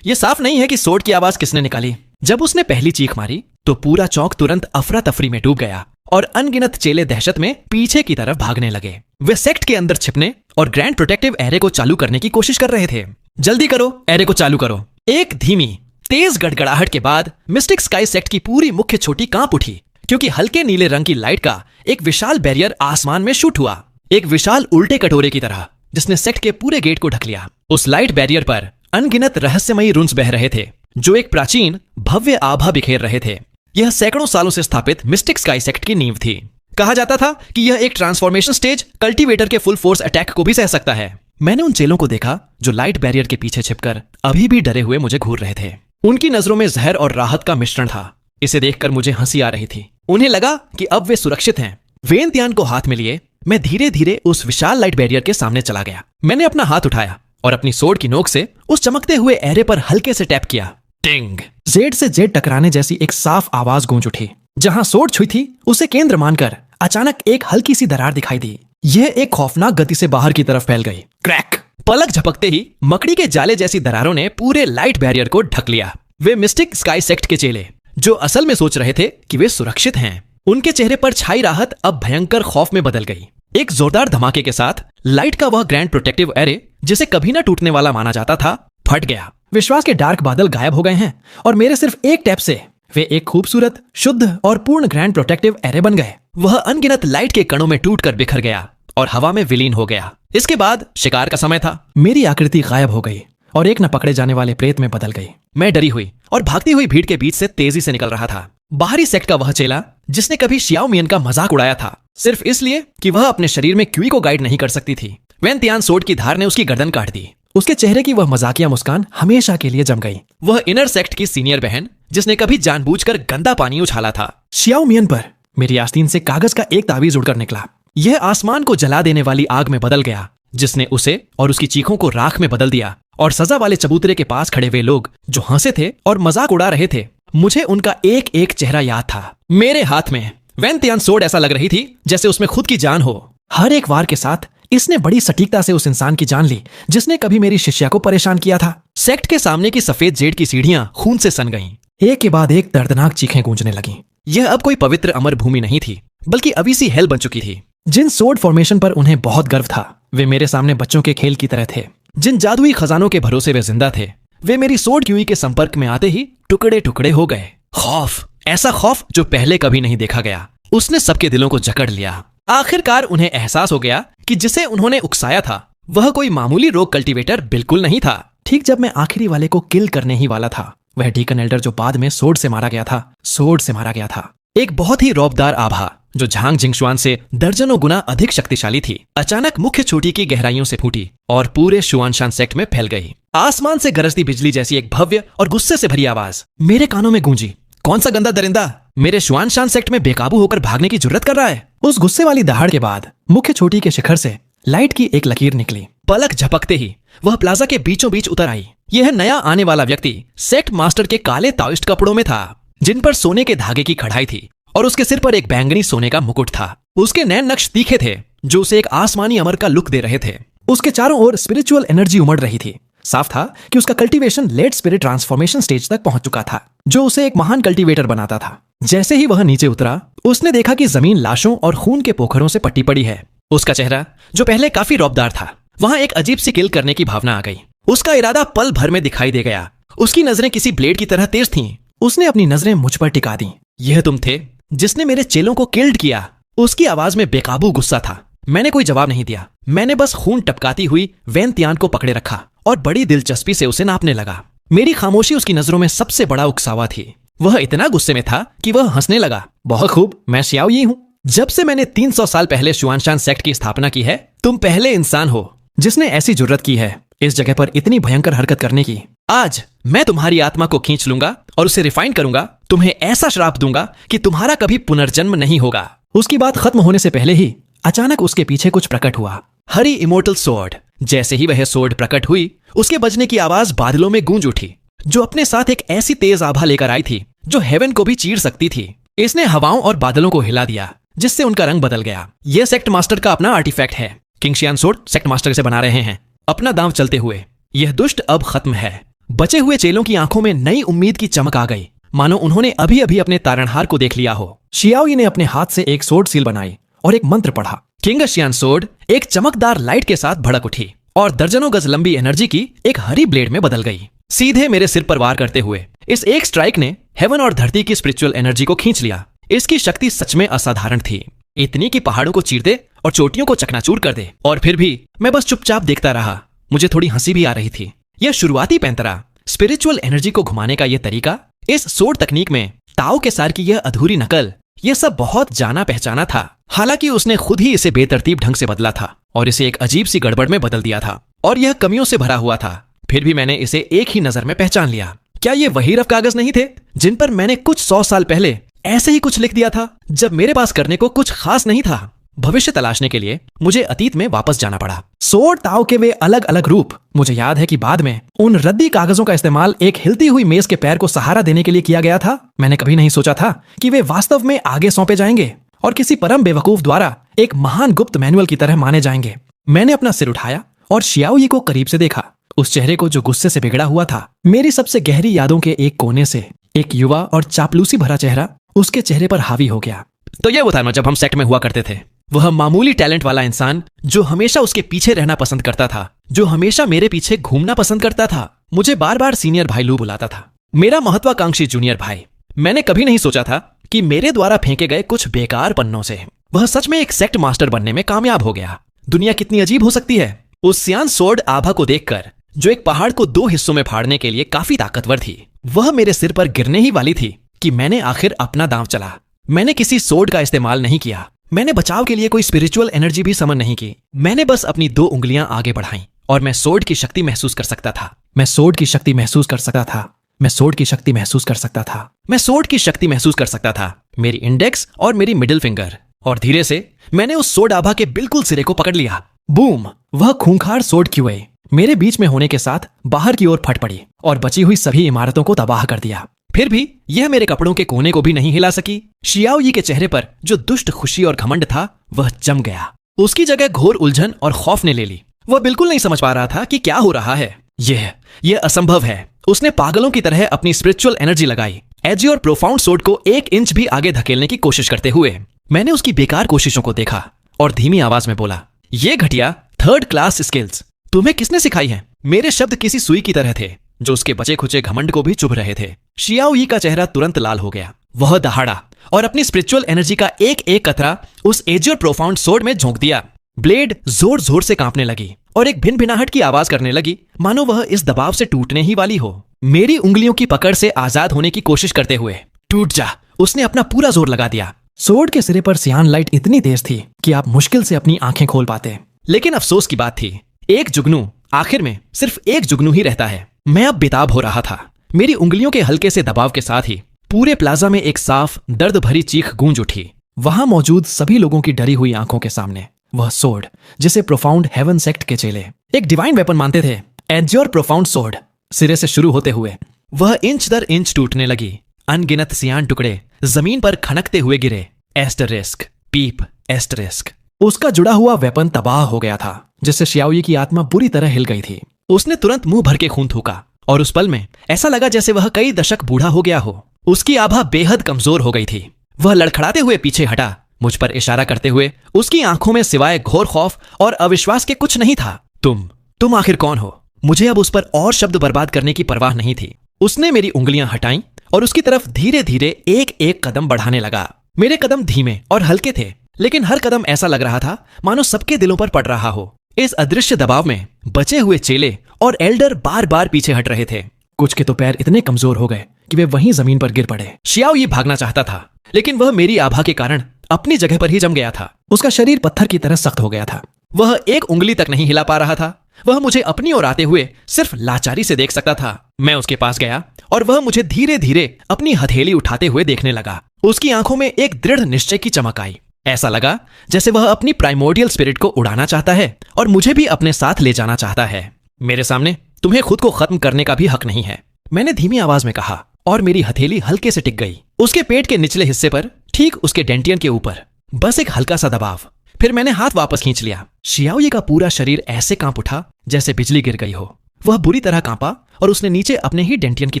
यह साफ नहीं है कि सोड की आवाज किसने निकाली। जब उसने पहली चीख मारी तो पूरा चौक तुरंत अफरा तफरी में डूब गया और अनगिनत चेले दहशत में पीछे की तरफ भागने लगे। वे सेक्ट के अंदर छिपने और ग्रैंड प्रोटेक्टिव एरे को चालू करने की कोशिश कर रहे थे। जल्दी करो, एरे को चालू करो। एक धीमी तेज गड़गड़ाहट के बाद मिस्टिक स्काई सेक्ट की पूरी मुख्य छोटी कांप उठी, क्योंकि हल्के नीले रंग की लाइट का एक विशाल बैरियर आसमान में शूट हुआ, एक विशाल उल्टे कटोरे की तरह, जिसने सेक्ट के पूरे गेट को ढक लिया। उस लाइट बैरियर पर अनगिनत रहस्यमयी रुन्स बह रहे थे जो एक प्राचीन भव्य आभा बिखेर रहे थे। यह सैकड़ों सालों से स्थापित मिस्टिक स्काई सेक्ट की नींव थी। कहा जाता था कि यह एक ट्रांसफॉर्मेशन स्टेज कल्टीवेटर के फुल फोर्स अटैक को भी सह सकता है। मैंने उन चेलों को देखा जो लाइट बैरियर के पीछे छिपकर अभी भी डरे हुए मुझे घूर रहे थे। उनकी नजरों में जहर और राहत का मिश्रण था। इसे देखकर मुझे हंसी आ रही थी। उन्हें लगा कि अब वे सुरक्षित हैं। वेन तियान को हाथ में लिए मैं धीरे धीरे उस विशाल लाइट बैरियर के सामने चला गया। मैंने अपना हाथ उठाया और अपनी सोड की नोक से उस चमकते हुए एरे पर हल्के से टैप किया। टिंग! जेड से जेड टकराने जैसी एक साफ आवाज गूंज उठी। जहां सोड छुई थी उसे केंद्र मानकर अचानक एक हल्की सी दरार दिखाई दी। यह एक खौफनाक गति से बाहर की तरफ फैल गई। क्रैक! पलक झपकते ही मकड़ी के जाले जैसी दरारों ने पूरे लाइट बैरियर को ढक लिया। वे मिस्टिक स्काई सेक्ट के चेले, जो असल में सोच रहे थे कि वे सुरक्षित हैं, उनके चेहरे पर छाई राहत अब भयंकर खौफ में बदल गई। एक जोरदार धमाके के साथ लाइट का वह ग्रैंड प्रोटेक्टिव एरे, जिसे कभी ना टूटने वाला माना जाता था, फट गया। विश्वास के डार्क बादल गायब हो गए हैं और मेरे सिर्फ एक टैप से वे एक खूबसूरत, शुद्ध और पूर्ण ग्रैंड प्रोटेक्टिव एरे बन गए। वह अनगिनत लाइट के कणों में टूटकर बिखर गया और हवा में विलीन हो गया। इसके बाद शिकार का समय था। मेरी आकृति गायब हो गई और एक न पकड़े जाने वाले प्रेत में बदल गई। मैं डरी हुई और भागती हुई भीड़ के बीच से तेजी से निकल रहा था। बाहरी सेक्ट का वह चेला जिसने कभी शियाओ मियन का मजाक उड़ाया था, सिर्फ इसलिए कि वह अपने शरीर में क्यूई को गाइड नहीं कर सकती थी। वेन तियान सोड की धार ने उसकी गर्दन काट दी। उसके चेहरे की वह मजाकिया मुस्कान हमेशा के लिए जम गई। वह इनर सेक्ट की सीनियर बहन, जिसने कभी जानबूझकर गंदा पानी उछाला था। शियाओ मियन पर मेरी आस्तीन से कागज का एक तावीज उड़कर निकला। यह आसमान को जला देने वाली आग में बदल गया, जिसने उसे और उसकी चीखों को राख में बदल दिया। और सजा वाले चबूतरे के पास खड़े वे लोग जो हंसे थे और मजाक उड़ा रहे थे, मुझे उनका एक एक चेहरा याद था। मेरे हाथ में वैनतियान सोर्ड ऐसा लग रही थी जैसे उसमें खुद की जान हो। हर एक वार के साथ इसने बड़ी सटीकता से उस इंसान की जान ली जिसने कभी मेरी शिष्या को परेशान किया था। सेक्ट के सामने की सफेद जेड की सीढ़ियां खून से सन गईं। एक के बाद एक दर्दनाक चीखें गूंजने लगीं। यह अब कोई पवित्र अमर भूमि नहीं थी, बल्कि अभी सी हेल बन चुकी थी। जिन सोर्ड फॉर्मेशन पर उन्हें बहुत गर्व था, वे मेरे सामने बच्चों के खेल की तरह थे। जिन जादुई खजानों के भरोसे वे जिंदा थे, वे मेरी सोर्ड क्यूई के संपर्क में आते ही टुकड़े टुकड़े हो गए। खौफ, ऐसा खौफ जो पहले कभी नहीं देखा गया, उसने सबके दिलों को जकड़ लिया। आखिरकार उन्हें एहसास हो गया कि जिसे उन्होंने उकसाया था वह कोई मामूली रोग कल्टीवेटर बिल्कुल नहीं था। ठीक जब मैं आखिरी वाले को किल करने ही वाला था, वह डीकन एल्डर जो बाद में सोर्ड से मारा गया था, एक बहुत ही रौबदार आभा जो झांग जिंगशुआन से दर्जनों गुना अधिक शक्तिशाली थी, अचानक मुख्य चोटी की गहराइयों से फूटी और पूरे शुआनशान सेक्ट में फैल गई। आसमान से गरजती बिजली जैसी एक भव्य और गुस्से से भरी आवाज मेरे कानों में गूंजी। कौन सा गंदा दरिंदा मेरे शुआनशान सेक्ट में बेकाबू होकर भागने की जुर्रत कर रहा है? उस गुस्से वाली दहाड़ के बाद मुख्य चोटी के शिखर से लाइट की एक लकीर निकली। पलक झपकते ही वह प्लाजा के बीचों बीच उतर आई। यह नया आने वाला व्यक्ति सेक्ट मास्टर के काले ताओइस्ट कपड़ों में था, जिन पर सोने के धागे की कढ़ाई थी और उसके सिर पर एक बैंगनी सोने का मुकुट था। उसके नैन नक्श तीखे थे जो उसे एक आसमानी अमर का लुक दे रहे थे। उसके चारों ओर स्पिरिचुअल एनर्जी उमड़ रही थी। साफ था कि उसका cultivation late spirit transformation stage तक पहुंच चुका था, जो उसे एक महान कल्टीवेटर बनाता था। जैसे ही वह नीचे उतरा, उसने देखा कि जमीन लाशों और खून के पोखरों से पट्टी पड़ी है। उसका चेहरा जो पहले काफी रौबदार था, वहां एक अजीब सी किल करने की भावना आ गई। उसका इरादा पल भर में दिखाई दे गया। उसकी नजरें किसी ब्लेड की तरह तेज थीं। उसने अपनी नजरें मुझ पर टिका दी। यह तुम थे जिसने मेरे चेलों को किल्ड किया। उसकी आवाज में बेकाबू गुस्सा था। मैंने कोई जवाब नहीं दिया। मैंने बस खून टपकाती हुई वैनतियान को पकड़े रखा और बड़ी दिलचस्पी से उसे नापने लगा। मेरी खामोशी उसकी नजरों में सबसे बड़ा उकसावा थी। वह इतना गुस्से में था कि वह हंसने लगा। बहुत खूब, मैं शियाओ यी हूं। जब से मैंने 300 साल पहले शुआनशान सेक्ट की स्थापना की है, तुम पहले इंसान हो जिसने ऐसी जुर्रत की है इस जगह पर इतनी भयंकर हरकत करने की। आज मैं तुम्हारी आत्मा को खींच लूंगा और उसे रिफाइन करूंगा। तुम्हें ऐसा श्राप दूंगा कि तुम्हारा कभी पुनर्जन्म नहीं होगा। उसकी बात खत्म होने से पहले ही अचानक उसके पीछे कुछ प्रकट हुआ। हरी इमोर्टल सोर्ड। जैसे ही वह सोर्ड प्रकट हुई, उसके बजने की आवाज बादलों में गूंज उठी, जो अपने साथ एक ऐसी तेज आभा लेकर आई थी जो हेवन को भी चीर सकती थी। इसने हवाओं और बादलों को हिला दिया, जिससे उनका रंग बदल गया। यह सेक्ट मास्टर का अपना आर्टिफैक्ट है। किंगशियान सोर्ड सेक्ट मास्टर से बना रहे हैं, अपना दांव चलते हुए। यह दुष्ट अब खत्म है। बचे हुए चेलों की आंखों में नई उम्मीद की चमक आ गई, मानो उन्होंने अभी अभी अपने तारणहार को देख लिया हो। शियाओई ने अपने हाथ से एक सोर्ड सील बनाई और एक मंत्र पढ़ा। किंगशियान सोर्ड एक चमकदार लाइट के साथ भड़क उठी और दर्जनों गज लंबी एनर्जी की एक हरी ब्लेड में बदल गई, सीधे मेरे सिर पर वार करते हुए। इस एक स्ट्राइक ने हेवन और धरती की स्पिरिचुअल एनर्जी को खींच लिया। इसकी शक्ति सच में असाधारण थी, इतनी कि पहाड़ों को चीर दे और चोटियों को चकनाचूर कर दे। और फिर भी मैं बस चुपचाप देखता रहा। मुझे थोड़ी हंसी भी आ रही थी। यह शुरुआती पैंतरा, स्पिरिचुअल एनर्जी को घुमाने का यह तरीका, इस सोर्ड तकनीक में ताओ के सार की यह अधूरी नकल, यह सब बहुत जाना पहचाना था। हालांकि उसने खुद ही इसे बेतरतीब ढंग से बदला था और इसे एक अजीब सी गड़बड़ में बदल दिया था, और यह कमियों से भरा हुआ था। फिर भी मैंने इसे एक ही नजर में पहचान लिया। क्या ये वही रफ कागज नहीं थे जिन पर मैंने कुछ 100 साल पहले ऐसे ही कुछ लिख दिया था, जब मेरे पास करने को कुछ खास नहीं था? भविष्य तलाशने के लिए मुझे अतीत में वापस जाना पड़ा। सोर्ड ताओ के वे अलग अलग रूप। मुझे याद है कि बाद में उन रद्दी कागजों का इस्तेमाल एक हिलती हुई मेज के पैर को सहारा देने के लिए किया गया था। मैंने कभी नहीं सोचा था कि वे वास्तव में आगे सौंपे जाएंगे और किसी परम बेवकूफ द्वारा एक महान गुप्त मैनुअल की तरह माने जाएंगे। मैंने अपना सिर उठाया और शियाओई को करीब से देखा, उस चेहरे को जो गुस्से से बिगड़ा हुआ था। मेरी सबसे गहरी यादों के एक कोने से एक युवा और चापलूसी भरा चेहरा उसके चेहरे पर हावी हो गया। तो ये वो था ना जब हम सेक्ट में हुआ करते थे। वह मामूली टैलेंट वाला इंसान जो हमेशा उसके पीछे रहना पसंद करता था, जो हमेशा मेरे पीछे घूमना पसंद करता था, मुझे बार बार सीनियर भाई लू बुलाता था, मेरा महत्वाकांक्षी जूनियर भाई। मैंने कभी नहीं सोचा था कि मेरे द्वारा फेंके गए कुछ बेकार पन्नों से वह सच में एक सेक्ट मास्टर बनने में कामयाब हो गया। दुनिया कितनी अजीब हो सकती है। उस सियान सोर्ड आभा को देखकर, जो एक पहाड़ को 2 हिस्सों में फाड़ने के लिए काफी ताकतवर थी, वह मेरे सिर पर गिरने ही वाली थी कि मैंने आखिर अपना दांव चला। मैंने किसी सोर्ड का इस्तेमाल नहीं किया। मैंने बचाव के लिए कोई स्पिरिचुअल एनर्जी भी समन नहीं की। मैंने बस अपनी 2 उंगलियां आगे बढ़ाईं और मैं सोर्ड की शक्ति महसूस कर सकता था। मैं सोर्ड की शक्ति महसूस कर सकता था। मैं सोर्ड की शक्ति महसूस कर सकता था। मैं सोर्ड की शक्ति महसूस कर सकता था। मेरी इंडेक्स और मेरी मिडिल फिंगर। और धीरे से मैंने उस सोर्ड आभा के बिल्कुल सिरे को पकड़ लिया। बूम! वह खूंखार सोर्ड क्यूए मेरे बीच में होने के साथ बाहर की ओर फट पड़ी और बची हुई सभी इमारतों को तबाह कर दिया। फिर भी यह मेरे कपड़ों के कोने को भी नहीं हिला सकी। शियाओ ये के चेहरे पर जो दुष्ट खुशी और घमंड था वह जम गया। उसकी जगह घोर उलझन और खौफ ने ले ली। वह बिल्कुल नहीं समझ पा रहा था कि क्या हो रहा है। यह असंभव है। उसने पागलों की तरह अपनी स्पिरिचुअल एनर्जी लगाई, एजी और प्रोफाउंड सोर्ड को 1 इंच भी आगे धकेलने की कोशिश करते हुए। मैंने उसकी बेकार कोशिशों को देखा और धीमी आवाज में बोला, ये घटिया 3rd क्लास स्किल्स तुम्हें किसने सिखाई है? मेरे शब्द किसी सुई की तरह थे जो उसके बचे खुचे घमंड को भी चुभ रहे थे। शियाओ यी का चेहरा तुरंत लाल हो गया। वह दहाड़ा और अपनी स्पिरिचुअल एनर्जी का एक एक कतरा उस एजी और प्रोफाउंड सोर्ड में झोंक दिया। ब्लेड जोर जोर से कांपने लगी और एक भिन-भिनाहट की आवाज करने लगी, मानो वह इस दबाव से टूटने ही वाली हो। मेरी उंगलियों की पकड़ से आजाद होने की कोशिश करते हुए, टूट जा, उसने अपना पूरा जोर लगा दिया। सोर्ड के सिरे पर सियान लाइट इतनी तेज थी कि आप मुश्किल से अपनी आंखें खोल पाते। लेकिन अफसोस की बात थी, एक जुगनू आखिर में सिर्फ एक जुगनू ही रहता है। मैं अब बेताब हो रहा था। मेरी उंगलियों के हल्के से दबाव के साथ ही पूरे प्लाजा में एक साफ दर्द भरी चीख गूंज उठी। वहां मौजूद सभी लोगों की डरी हुई आंखों के सामने वह सोर्ड, जिसे प्रोफाउंड हेवन सेक्ट के चेले एक डिवाइन वेपन मानते थे, एज्योर प्रोफाउंड सोर्ड, सिरे से शुरू होते हुए वह इंच दर इंच टूटने लगी। अनगिनत सियान टुकड़े जमीन पर खनकते हुए गिरे। एस्टरिस्क, पीप, एस्टरिस्क। उसका जुड़ा हुआ वेपन तबाह हो गया था, जिससे शियाओ की आत्मा बुरी तरह हिल गई थी। उसने तुरंत मुंह भर के खून थूका और उस पल में ऐसा लगा जैसे वह कई दशक बूढ़ा हो गया हो। उसकी आभा बेहद कमजोर हो गई थी। वह लड़खड़ाते हुए पीछे हटा, मुझ पर इशारा करते हुए। उसकी आंखों में सिवाय घोर खौफ और अविश्वास के कुछ नहीं था। तुम आखिर कौन हो? मुझे अब उस पर और शब्द बर्बाद करने की परवाह नहीं थी। उसने मेरी उंगलियां हटाईं और उसकी तरफ धीरे धीरे एक एक कदम बढ़ाने लगा। मेरे कदम धीमे और हल्के थे, लेकिन हर कदम ऐसा लग रहा था मानो सबके दिलों पर पड़ रहा हो। इस अदृश्य दबाव में बचे हुए चेले और एल्डर बार बार पीछे हट रहे थे। कुछ के तो पैर इतने कमजोर हो गए कि वे वहीं जमीन पर गिर पड़े। शियाओ ये भागना चाहता था, लेकिन वह मेरी आभा के कारण अपनी जगह पर ही जम गया था। उसका शरीर पत्थर की तरह सख्त हो गया था। वह एक उंगली तक नहीं हिला पा रहा था। वह मुझे अपनी ओर आते हुए सिर्फ लाचारी से देख सकता था। मैं उसके पास गया और वह मुझे धीरे धीरे अपनी हथेली उठाते हुए देखने लगा। उसकी आंखों में एक दृढ़ निश्चय की चमक आई। ऐसा लगा जैसे वह अपनी प्राइमोर्डियल स्पिरिट को उड़ाना चाहता है और मुझे भी अपने साथ ले जाना चाहता है। मेरे सामने तुम्हें खुद को खत्म करने का भी हक नहीं है, मैंने धीमी आवाज में कहा, और मेरी हथेली हल्के से टिक गई। उसके पेट के निचले हिस्से पर, ठीक उसके डेंटियन के ऊपर, बस एक हल्का सा दबाव। फिर मैंने हाथ वापस खींच लिया। शियाओ का पूरा शरीर ऐसे कांप उठा जैसे बिजली गिर गई हो। वह बुरी तरह कांपा और उसने नीचे अपने ही डेंटियन की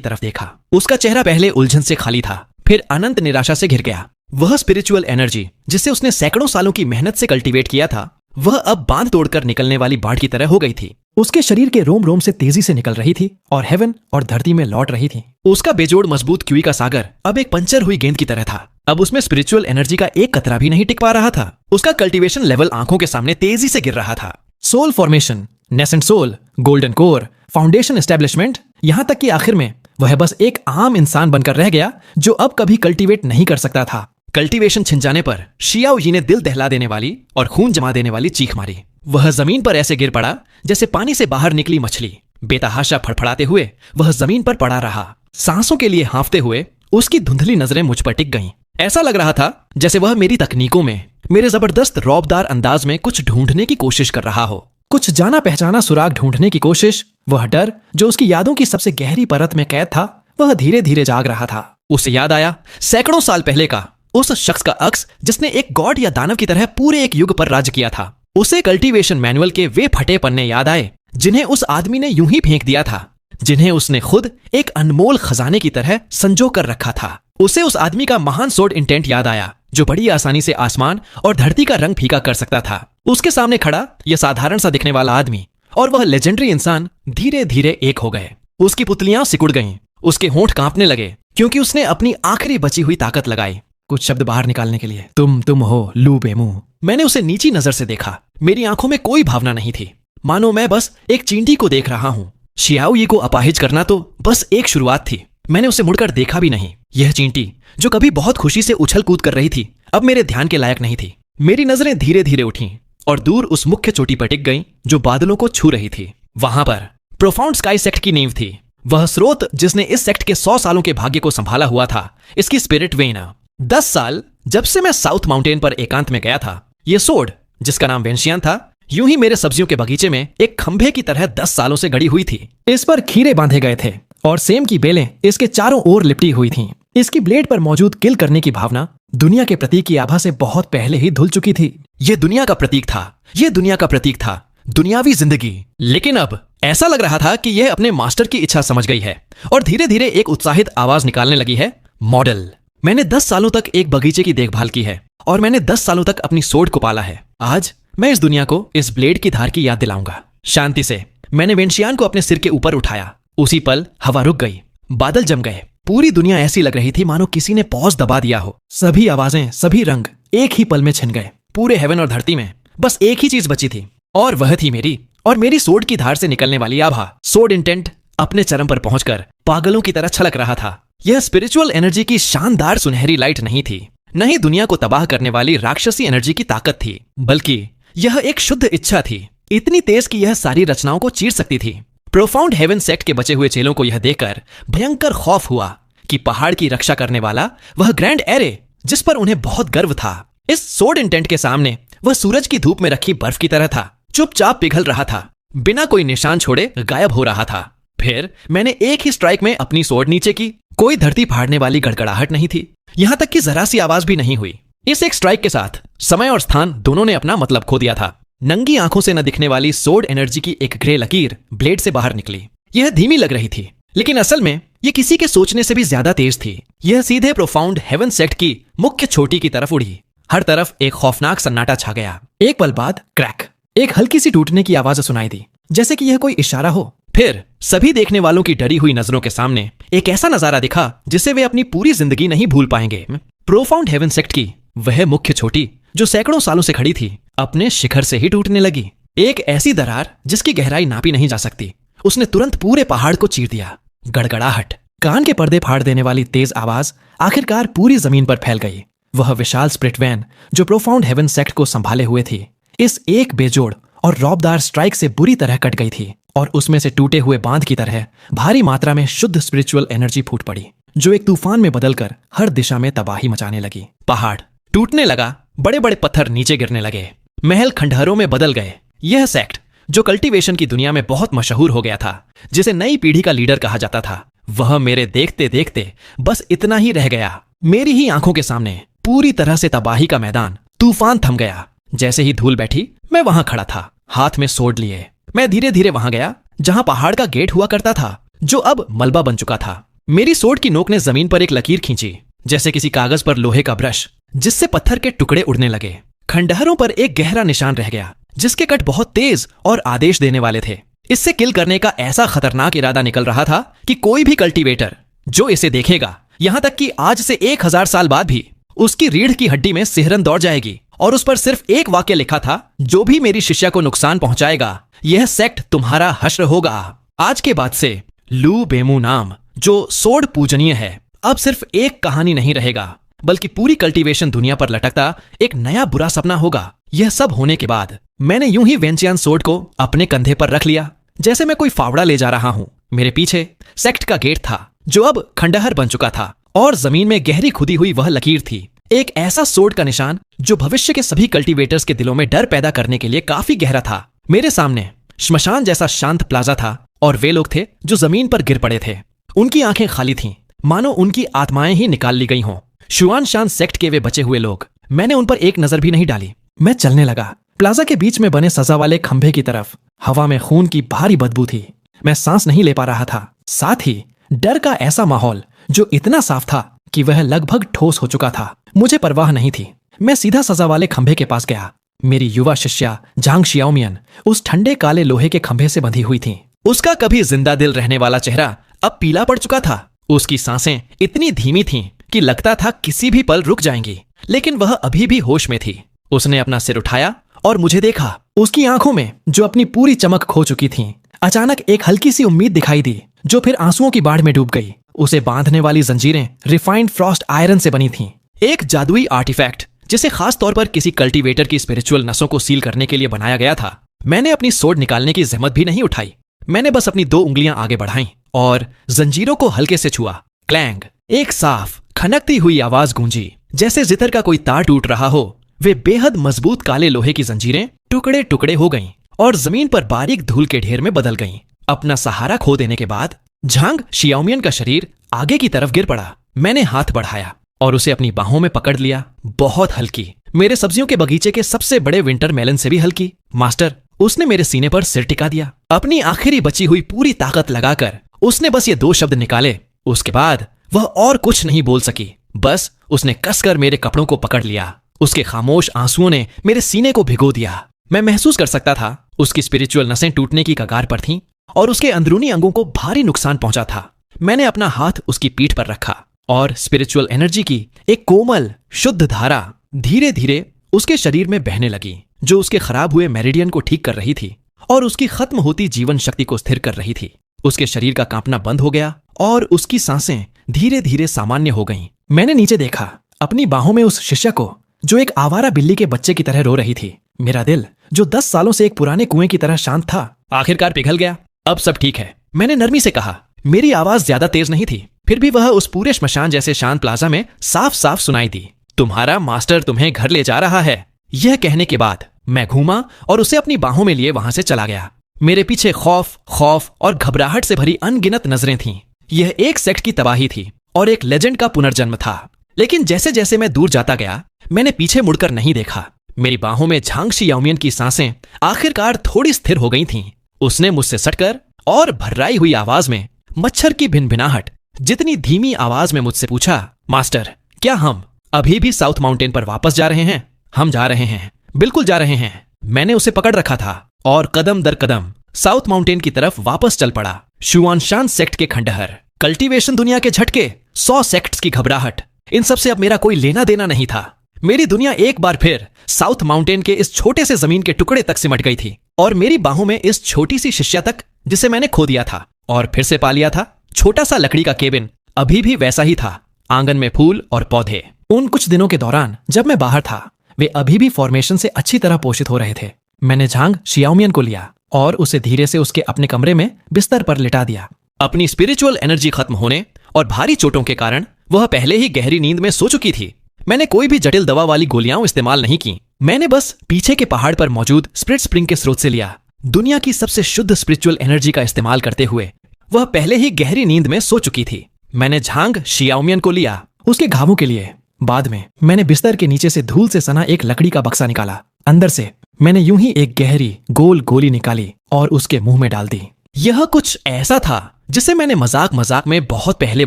तरफ देखा। उसका चेहरा पहले उलझन से खाली था, फिर अनंत निराशा से घिर गया। वह स्पिरिचुअल एनर्जी जिसे उसने सैकड़ों सालों की मेहनत से कल्टीवेट किया था, वह अब बांध तोड़कर निकलने वाली बाढ़ की तरह हो गई थी। उसके शरीर के रोम रोम से तेजी से निकल रही थी और हेवन और धरती में लौट रही थी। उसका बेजोड़ मजबूत क्यूई का सागर अब एक पंचर हुई गेंद की तरह था। अब उसमें स्पिरिचुअल एनर्जी का एक कतरा भी नहीं टिक पा रहा था। उसका कल्टीवेशन लेवल आंखों के सामने तेजी से गिर रहा था। Soul formation, nascent soul, golden core, foundation establishment, यहां तक कि आखिर में वह बस एक आम इंसान बनकर रह गया जो अब कभी कल्टीवेट नहीं कर सकता था। कल्टीवेशन छिन जाने पर शियाओ ने दिल दहला देने वाली और खून जमा देने वाली चीख मारी। वह जमीन पर ऐसे गिर पड़ा जैसे पानी से बाहर निकली मछली। बेतहाशा फड़फड़ाते हुए वह जमीन पर पड़ा रहा। सांसों के लिए हांफते हुए उसकी धुंधली नजरें मुझ पर टिक गईं। ऐसा लग रहा था जैसे वह मेरी तकनीकों में, मेरे जबरदस्त रौबदार अंदाज में कुछ ढूंढने की कोशिश कर रहा हो। कुछ जाना पहचाना सुराग ढूंढने की कोशिश। वह डर जो उसकी यादों की सबसे गहरी परत में कैद था, वह धीरे धीरे जाग रहा था। उसे याद आया सैकड़ों साल पहले का उस शख्स का अक्स जिसने एक गॉड या दानव की तरह पूरे एक युग पर राज्य किया था। उसे कल्टीवेशन मैनुअल के वे फटे पन्ने याद आए जिन्हें उस आदमी ने यूं ही फेंक दिया था, जिन्हें उसने खुद एक अनमोल खजाने की तरह संजो कर रखा था। उसे उस आदमी का महान सोर्ड इंटेंट याद आया जो बड़ी आसानी से आसमान और धरती का रंग फीका कर सकता था। उसके सामने खड़ा यह साधारण सा दिखने वाला आदमी और वह लेजेंडरी इंसान धीरे धीरे एक हो गए। उसकी पुतलियां सिकुड़ गईं, उसके होंठ कांपने लगे क्योंकि उसने अपनी आखिरी बची हुई ताकत लगाई कुछ शब्द बाहर निकालने के लिए। तुम हो लू बेमू। मैंने उसे नीची नजर से देखा। मेरी आंखों में कोई भावना नहीं थी, मानो मैं बस एक चींटी को देख रहा हूं। शियाओ को अपाहिज करना तो बस एक शुरुआत थी। मैंने उसे मुड़कर देखा भी नहीं। यह चींटी जो कभी बहुत खुशी से उछल कूद कर रही थी, अब मेरे ध्यान के लायक नहीं थी। मेरी नजरें धीरे धीरे उठीं और दूर उस मुख्य चोटी पर टिक गईं जो बादलों को छू रही थी। वहां पर प्रोफाउंड स्काई सेक्ट की नींव थी, वह स्रोत जिसने इस सेक्ट के 100 सालों के भाग्य को संभाला हुआ था। इसकी स्पिरिट वेना। 10 साल जब से मैं साउथ माउंटेन पर एकांत में गया था, यह सोर्ड जिसका नाम वेंशियान था, यूं ही मेरे सब्जियों के बगीचे में एक खंभे की तरह 10 सालों से गड़ी हुई थी। इस पर खीरे बांधे गए थे और सेम की बेलें इसके चारों ओर लिपटी हुई थीं। इसकी ब्लेड पर मौजूद किल करने की भावना दुनिया के प्रतीक की आभा से बहुत पहले ही धुल चुकी थी। ये दुनिया का प्रतीक था, ये दुनिया का प्रतीक था, दुनियावी जिंदगी। लेकिन अब ऐसा लग रहा था कि यह अपने मास्टर की इच्छा समझ गई है और धीरे धीरे एक उत्साहित आवाज निकालने लगी है, मॉडल। मैंने 10 सालों तक एक बगीचे की देखभाल की है और मैंने 10 सालों तक अपनी सोड को पाला है। आज मैं इस दुनिया को इस ब्लेड की धार की याद दिलाऊंगा। शांति से मैंने वेंशियान को अपने सिर के ऊपर उठाया। उसी पल हवा रुक गई, बादल जम गए। पूरी दुनिया ऐसी लग रही थी मानो किसी ने पॉज दबा दिया हो। सभी आवाजें, सभी रंग एक ही पल में छिन गए। पूरे हेवन और धरती में बस एक ही चीज बची थी और वह थी मेरी सोड की धार से निकलने वाली आभा। सोड इंटेंट अपने चरम पर पहुंचकर पागलों की तरह छलक रहा था। यह स्पिरिचुअल एनर्जी की शानदार सुनहरी लाइट नहीं थी, न ही दुनिया को तबाह करने वाली राक्षसी एनर्जी की ताकत थी, बल्कि यह एक शुद्ध इच्छा थी, इतनी तेज कि यह सारी रचनाओं को चीर सकती थी। प्रोफाउंड हेवन सेक्ट के बचे हुए चेलों को यह देखकर भयंकर खौफ हुआ कि पहाड़ की रक्षा करने वाला वह ग्रैंड एरे, जिस पर उन्हें बहुत गर्व था, इस सोड इंटेंट के सामने वह सूरज की धूप में रखी बर्फ की तरह था, चुपचाप पिघल रहा था, बिना कोई निशान छोड़े गायब हो रहा था। फिर मैंने एक ही स्ट्राइक में अपनी सोड नीचे की। कोई धरती फाड़ने वाली गड़गड़ाहट नहीं थी, यहां तक कि जरा सी आवाज भी नहीं हुई। इस एक स्ट्राइक के साथ समय और स्थान दोनों ने अपना मतलब खो दिया था। नंगी आंखों से न दिखने वाली सोड एनर्जी की एक ग्रे लकीर ब्लेड से बाहर निकली। यह धीमी लग रही थी, लेकिन असल में यह किसी के सोचने से भी ज्यादा तेज थी। यह सीधे प्रोफाउंड हेवन सेक्ट की मुख्य चोटी की तरफ उड़ी। हर तरफ एक खौफनाक सन्नाटा छा गया। एक पल बाद क्रैक, एक हल्की सी टूटने की आवाज सुनाई दी, जैसे कि यह कोई इशारा हो। फिर सभी देखने वालों की डरी हुई नजरों के सामने एक ऐसा नजारा दिखा जिसे वे अपनी पूरी जिंदगी नहीं भूल पाएंगे। प्रोफाउंड हेवन सेक्ट की वह मुख्य चोटी जो सैकड़ों सालों से खड़ी थी, अपने शिखर से ही टूटने लगी। एक ऐसी दरार जिसकी गहराई नापी नहीं जा सकती। उसने तुरंत पूरे पहाड़ को चीर दिया। गड़गड़ाहट, कान के पर्दे फाड़ देने वाली तेज आवाज आखिरकार पूरी जमीन पर फैल गई। वह विशाल स्प्रिट वैन जो प्रोफाउंड हेवन सेक्ट को संभाले हुए थी, इस एक बेजोड़ और रौबदार स्ट्राइक से बुरी तरह कट गई थी और उसमें से टूटे हुए बांध की तरह भारी मात्रा में शुद्ध स्पिरिचुअल एनर्जी फूट पड़ी, जो एक तूफान में बदलकर हर दिशा में तबाही मचाने लगी। पहाड़ टूटने लगा, बड़े बड़े पत्थर नीचे गिरने लगे, महल खंडहरों में बदल गए। यह सेक्ट जो कल्टीवेशन की दुनिया में बहुत मशहूर हो गया था, जिसे नई पीढ़ी का लीडर कहा जाता था, वह मेरे देखते देखते बस इतना ही रह गया। मेरी ही आंखों के सामने पूरी तरह से तबाही का मैदान, तूफान थम गया। जैसे ही धूल बैठी, मैं वहां खड़ा था, हाथ में सोड लिए। मैं धीरे धीरे वहां गया जहां पहाड़ का गेट हुआ करता था, जो अब मलबा बन चुका था। मेरी सोड की नोक ने जमीन पर एक लकीर खींची, जैसे किसी कागज पर लोहे का ब्रश, जिससे पत्थर के टुकड़े उड़ने लगे। खंडहरों पर एक गहरा निशान रह गया, जिसके कट बहुत तेज और आदेश देने वाले थे। इससे किल करने का ऐसा खतरनाक इरादा निकल रहा था कि कोई भी कल्टीवेटर जो इसे देखेगा, यहां तक कि आज से 1000 साल बाद भी, उसकी रीढ़ की हड्डी में सिहरन दौड़ जाएगी। और उस पर सिर्फ एक वाक्य लिखा था, जो भी मेरी शिष्या को नुकसान पहुंचाएगा, यह सेक्ट तुम्हारा हश्र होगा। आज के बाद से लू बेमू नाम, जो सोड पूजनीय है, अब सिर्फ एक कहानी नहीं रहेगा, बल्कि पूरी कल्टीवेशन दुनिया पर लटकता एक नया बुरा सपना होगा। यह सब होने के बाद मैंने यूं ही वेंचियान सोड को अपने कंधे पर रख लिया, जैसे मैं कोई फावड़ा ले जा रहा हूं। मेरे पीछे सेक्ट का गेट था, जो अब खंडहर बन चुका था, और जमीन में गहरी खुदी हुई वह लकीर थी, एक ऐसा सोड का निशान जो भविष्य के सभी कल्टीवेटर्स के दिलों में डर पैदा करने के लिए काफी गहरा था। मेरे सामने श्मशान जैसा शांत प्लाजा था और वे लोग थे जो जमीन पर गिर पड़े थे। उनकी आंखें खाली थीं, मानो उनकी आत्माएं ही निकाल ली गई हों। शुआन शान सेक्ट के वे बचे हुए लोग। मैंने उन पर एक नजर भी नहीं डाली। मैं चलने लगा, प्लाजा के बीच में बने सजा वाले खंभे की तरफ। हवा में खून की भारी बदबू थी। मैं सांस नहीं ले पा रहा था, साथ ही डर का ऐसा माहौल जो इतना साफ था कि वह लगभग ठोस हो चुका था। मुझे परवाह नहीं थी। मैं सीधा सजा वाले खंभे के पास गया। मेरी युवा शिष्या झांग शियाओमियन उस ठंडे काले लोहे के खंभे से बंधी हुई थी। उसका कभी जिंदा दिल रहने वाला चेहरा अब पीला पड़ चुका था। उसकी सांसें इतनी धीमी थीं कि लगता था किसी भी पल रुक जाएंगी, लेकिन वह अभी भी होश में थी। उसने अपना सिर उठाया और मुझे देखा। उसकी आंखों में, जो अपनी पूरी चमक खो चुकी थीं, अचानक एक हल्की सी उम्मीद दिखाई दी, जो फिर आंसुओं की बाढ़ में डूब गई। उसे बांधने वाली जंजीरें रिफाइंड फ्रॉस्ट आयरन से बनी थीं, एक जादुई आर्टिफैक्ट जिसे खास तौर पर किसी कल्टीवेटर की स्पिरिचुअल नसों को सील करने के लिए बनाया गया था। मैंने अपनी सोड निकालने की जहमत भी नहीं उठाई। मैंने बस अपनी 2 उंगलियां आगे बढ़ाईं और जंजीरों को हल्के से छुआ। क्लैंग, एक साफ खनकती हुई आवाज गूंजी, जैसे जितर का कोई तार टूट रहा हो। वे बेहद मजबूत काले लोहे की जंजीरें टुकड़े टुकड़े हो गईं और जमीन पर बारीक धूल के ढेर में बदल गईं। अपना सहारा खो देने के बाद झांग शियाओमियन का शरीर आगे की तरफ गिर पड़ा। मैंने हाथ बढ़ाया और उसे अपनी बाहों में पकड़ लिया। बहुत हल्की, मेरे सब्जियों के बगीचे के सबसे बड़े विंटर मेलन से भी हल्की। मास्टर, उसने मेरे सीने पर सिर टिका दिया। अपनी आखिरी बची हुई पूरी ताकत लगाकर उसने बस ये 2 शब्द निकाले। उसके बाद वह और कुछ नहीं बोल सकी। बस उसने कसकर मेरे कपड़ों को पकड़ लिया। उसके खामोश आंसुओं ने मेरे सीने को भिगो दिया। मैं महसूस कर सकता था उसकी स्पिरिचुअल नसें टूटने की कगार पर थीं और उसके अंदरूनी अंगों को भारी नुकसान पहुंचा था। मैंने अपना हाथ उसकी पीठ पर रखा और स्पिरिचुअल एनर्जी की एक कोमल शुद्ध धारा धीरे धीरे उसके शरीर में बहने लगी, जो उसके खराब हुए मेरिडियन को ठीक कर रही थी और उसकी खत्म होती जीवन शक्ति को स्थिर कर रही थी। उसके शरीर का कांपना बंद हो गया और उसकी सांसें धीरे धीरे सामान्य हो गईं। मैंने नीचे देखा, अपनी बाहों में उस शिष्या को जो एक आवारा बिल्ली के बच्चे की तरह रो रही थी। मेरा दिल, जो 10 सालों से एक पुराने कुएं की तरह शांत था, आखिरकार पिघल गया। अब सब ठीक है, मैंने नरमी से कहा। मेरी आवाज ज्यादा तेज नहीं थी, फिर भी वह उस पूरे श्मशान जैसे शांत प्लाजा में साफ साफ सुनाई दी। तुम्हारा मास्टर तुम्हें घर ले जा रहा है। यह कहने के बाद मैं घूमा और उसे अपनी बाहों में लिए वहां से चला गया। मेरे पीछे खौफ और घबराहट से भरी अनगिनत नजरें थीं। यह एक सेक्ट की तबाही थी और एक लेजेंड का पुनर्जन्म था। लेकिन जैसे जैसे मैं दूर जाता गया, मैंने पीछे मुड़कर नहीं देखा। मेरी बाहों में झांग शियाओमियन की सांसें आखिरकार थोड़ी स्थिर हो गई थीं। उसने मुझसे सटकर और भर्राई हुई आवाज में, मच्छर की भिनभिनाहट जितनी धीमी आवाज में मुझसे पूछा, मास्टर, क्या हम अभी भी साउथ माउंटेन पर वापस जा रहे हैं? हम जा रहे हैं, बिल्कुल जा रहे हैं। मैंने उसे पकड़ रखा था और कदम दर कदम साउथ माउंटेन की तरफ वापस चल पड़ा। शुआनशान सेक्ट के खंडहर, कल्टीवेशन दुनिया के झटके, 100 सेक्ट्स की घबराहट, इन सब से अब मेरा कोई लेना देना नहीं था। मेरी दुनिया एक बार फिर साउथ माउंटेन के इस छोटे से जमीन के टुकड़े तक सिमट गई थी और मेरी बाहों में इस छोटी सी शिष्या तक, जिसे मैंने खो दिया था और फिर से पा लिया था। छोटा सा लकड़ी का केबिन अभी भी वैसा ही था, आंगन में फूल और पौधे। उन कुछ दिनों के दौरान जब मैं बाहर था, वे अभी भी फॉर्मेशन से अच्छी तरह पोषित हो रहे थे। मैंने झांग शियाओमियन को लिया और उसे धीरे से उसके अपने कमरे में बिस्तर पर लिटा दिया। अपनी स्पिरिचुअल एनर्जी खत्म होने और भारी चोटों के कारण वह पहले ही गहरी नींद में सो चुकी थी। मैंने कोई भी जटिल दवा वाली गोलियां इस्तेमाल नहीं की। मैंने बस पीछे के पहाड़ पर मौजूद स्पिरिट स्प्रिंग के स्रोत से लिया। दुनिया की सबसे शुद्ध स्पिरिचुअल एनर्जी का इस्तेमाल करते हुए वह पहले ही गहरी नींद में सो चुकी थी। मैंने झांग शियाओमियन को लिया उसके घावों के लिए। बाद में मैंने बिस्तर के नीचे से धूल से सना एक लकड़ी का बक्सा निकाला। अंदर से मैंने यूं ही एक गहरी गोल गोली निकाली और उसके मुंह में डाल दी। यह कुछ ऐसा था जिसे मैंने मजाक मजाक में बहुत पहले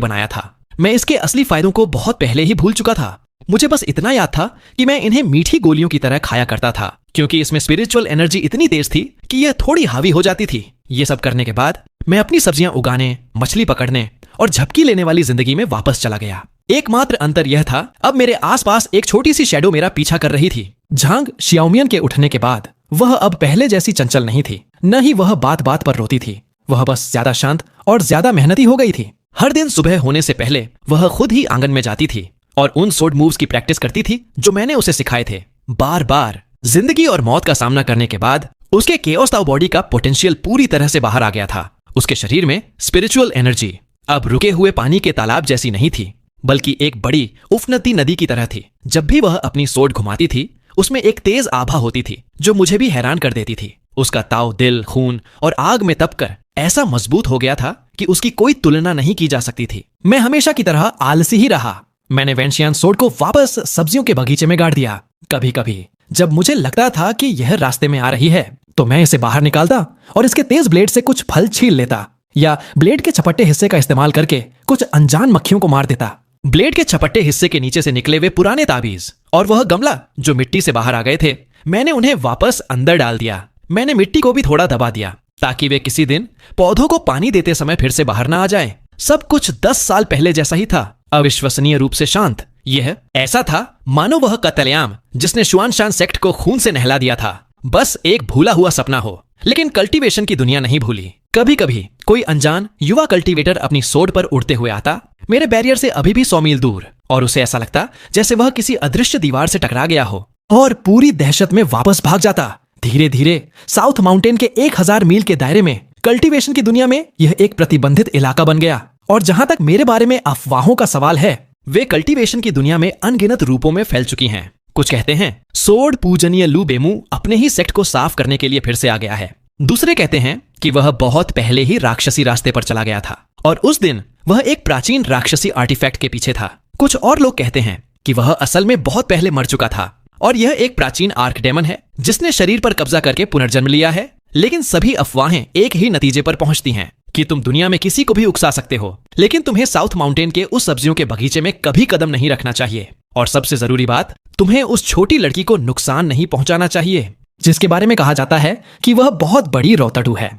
बनाया था। मैं इसके असली फायदों को बहुत पहले ही भूल चुका था। मुझे बस इतना याद था कि मैं इन्हें मीठी गोलियों की तरह खाया करता था, क्योंकि इसमें स्पिरिचुअल एनर्जी इतनी तेज थी कि यह थोड़ी हावी हो जाती थी। ये सब करने के बाद मैं अपनी सब्जियां उगाने, मछली पकड़ने और झपकी लेने वाली जिंदगी में वापस चला गया। एकमात्र अंतर यह था, अब मेरे आसपास एक छोटी सी शैडो मेरा पीछा कर रही थी। झांग शियाओमियन के उठने के बाद वह अब पहले जैसी चंचल नहीं थी, न ही वह बात बात पर रोती थी। वह बस ज्यादा शांत और ज्यादा मेहनती हो गई थी। हर दिन सुबह होने से पहले वह खुद ही आंगन में जाती थी और उन सोड मूव्स की प्रैक्टिस करती थी जो मैंने उसे सिखाए थे। बार बार जिंदगी और मौत का सामना करने के बाद उसके केओस ताओ बॉडी का पोटेंशियल पूरी तरह से बाहर आ गया था। उसके शरीर में स्पिरिचुअल एनर्जी अब रुके हुए पानी के तालाब जैसी नहीं थी, बल्कि एक बड़ी उफनती नदी की तरह थी। जब भी वह अपनी सोड घुमाती थी, उसमें एक तेज आभा होती थी जो मुझे भी हैरान कर देती थी। उसका ताव दिल, खून और आग में तपकर ऐसा मजबूत हो गया था कि उसकी कोई तुलना नहीं की जा सकती थी। मैं हमेशा की तरह आलसी ही रहा। मैंने वेंशियान सोड को वापस सब्जियों के बगीचे में गाड़ दिया। कभी कभी जब मुझे लगता था कि यह रास्ते में आ रही है, तो मैं इसे बाहर निकालता और इसके तेज ब्लेड से कुछ फल छील लेता, या ब्लेड के चपट्टे हिस्से का इस्तेमाल करके कुछ अनजान मक्खियों को मार देता। ब्लेड के चपट्टे हिस्से के नीचे से निकले हुए पुराने ताबीज और वह गमला जो मिट्टी से बाहर आ गए थे, मैंने उन्हें वापस अंदर डाल दिया। मैंने मिट्टी को भी थोड़ा दबा दिया ताकि वे किसी दिन पौधों को पानी देते समय फिर से बाहर ना आ जाए। सब कुछ 10 साल पहले जैसा ही था, अविश्वसनीय रूप से शांत। यह ऐसा था मानो वह कत्लेआम जिसने शुआनशान सेक्ट को खून से नहला दिया था बस एक भूला हुआ सपना हो। लेकिन कल्टीवेशन की दुनिया नहीं भूली। कभी कभी कोई अनजान युवा कल्टीवेटर अपनी सोड पर उड़ते हुए आता, मेरे बैरियर से अभी भी 100 मील दूर, और उसे ऐसा लगता जैसे वह किसी अदृश्य दीवार से टकरा गया हो और पूरी दहशत में वापस भाग जाता। धीरे धीरे साउथ माउंटेन के 1000 मील के दायरे में कल्टीवेशन की दुनिया में यह एक प्रतिबंधित इलाका बन गया। और जहां तक मेरे बारे में अफवाहों का सवाल है, वे कल्टीवेशन की दुनिया में अनगिनत रूपों में फैल चुकी हैं। कुछ कहते हैं सोड पूजनीय लू बेमू अपने ही सेक्ट को साफ करने के लिए फिर से आ गया है। दूसरे कहते हैं कि वह बहुत पहले ही राक्षसी रास्ते पर चला गया था और उस दिन वह एक प्राचीन राक्षसी आर्टिफैक्ट के पीछे था। कुछ और लोग कहते हैं कि वह असल में बहुत पहले मर चुका था और यह एक प्राचीन आर्क डेमन है जिसने शरीर पर कब्जा करके पुनर्जन्म लिया है। लेकिन सभी अफवाहें एक ही नतीजे पर पहुंचती हैं कि तुम दुनिया में किसी को भी उकसा सकते हो, लेकिन तुम्हें साउथ माउंटेन के उस सब्जियों के बगीचे में कभी कदम नहीं रखना चाहिए। और सबसे जरूरी बात, तुम्हें उस छोटी लड़की को नुकसान नहीं पहुंचाना चाहिए जिसके बारे में कहा जाता है कि वह बहुत बड़ी रौतड़ू है।